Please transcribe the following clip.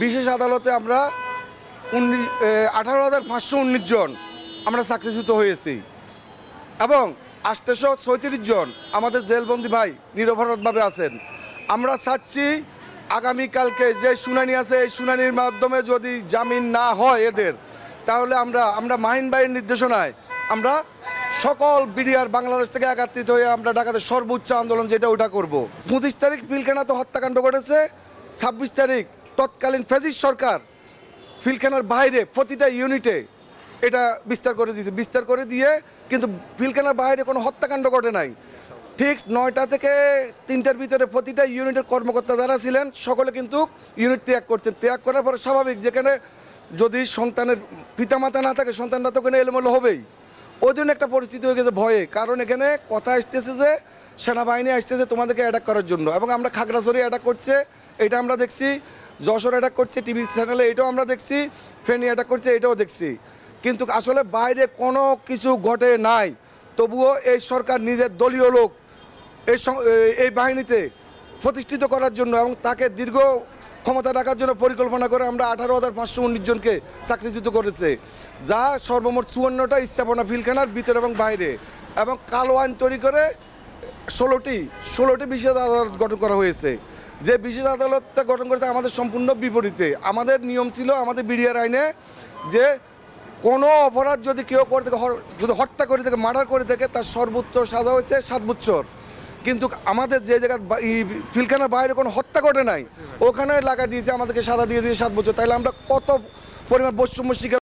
বিশেষ আদালতে আমরা 18,519 জন আমরা চাকরিচ্যুত হয়েছি এবং 836 জন আমাদের জেলবন্দি ভাই নিরপরাধভাবে আছেন। আমরা চাচ্ছি আগামীকালকে যে শুনানি আছে এই শুনানির মাধ্যমে যদি জামিন না হয় এদের, তাহলে আমরা মাহিন ভাইয়ের নির্দেশনায় আমরা সকল বিডিআর বাংলাদেশ থেকে একত্রিত হয়ে আমরা ঢাকাতে সর্বোচ্চ আন্দোলন যেটা ওটা করব। 25 তারিখ পিলখানাতে হত্যাকাণ্ড ঘটেছে, 26 তারিখ তৎকালীন ফ্যাসিস্ট সরকার পিলখানার বাইরে প্রতিটা ইউনিটে এটা বিস্তার করে দিয়ে কিন্তু পিলখানার বাইরে কোনো হত্যাকাণ্ড ঘটে নাই। ঠিক 9টা থেকে 3টার ভিতরে প্রতিটা ইউনিটের কর্মকর্তা যারা ছিলেন সকলে কিন্তু ইউনিট ত্যাগ করছেন। ত্যাগ করার পরে স্বাভাবিক যেখানে যদি সন্তানের পিতামাতা না থাকে সন্তানরা তো ওখানে এলোমেলো হবেই। ওই জন্য একটা পরিস্থিতি হয়ে গেছে ভয়ে, কারণ এখানে কথা আসতেছে যে সেনাবাহিনী আসতেছে তোমাদেরকে অ্যাটাক করার জন্য, এবং আমরা খাগড়াছড়ি অ্যাটাক করছে এটা আমরা দেখছি, যশোর অ্যাটাক করছে টিভি চ্যানেলে এটাও আমরা দেখছি, ফেনী অ্যাটাক করছে এটাও দেখছি, কিন্তু আসলে বাইরে কোনো কিছু ঘটে নাই। তবুও এই সরকার নিজের দলীয় লোক এই বাহিনীতে প্রতিষ্ঠিত করার জন্য এবং তাকে দীর্ঘ ক্ষমতা রাখার জন্য পরিকল্পনা করে আমরা 18,519 জনকে চাকরিচ্যুত করেছে, যা সর্বমোট 54টা স্থাপনা পিলখানার ভিতরে এবং বাইরে, এবং কালো আইন তৈরি করে 16টি বিশেষ আদালত গঠন করা হয়েছে। যে বিশেষ আদালতটা গঠন করতে আমাদের সম্পূর্ণ বিপরীতে। আমাদের নিয়ম ছিল আমাদের বিডিআর আইনে যে কোনো অপরাধ যদি কেউ করে থাকে, যদি হত্যা করে থাকে, মার্ডার করে থাকে, তার সর্বোচ্চ সাজা হয়েছে 7 বছর। কিন্তু আমাদের যে জায়গা পিলখানার বাইরে কোনো হত্যা ঘটে নাই ওখানে লাগা দিয়েছে আমাদেরকে সাজা দিয়ে 7 বছর। তাইলে আমরা কত পরিমাণ বৈষম্য শিকার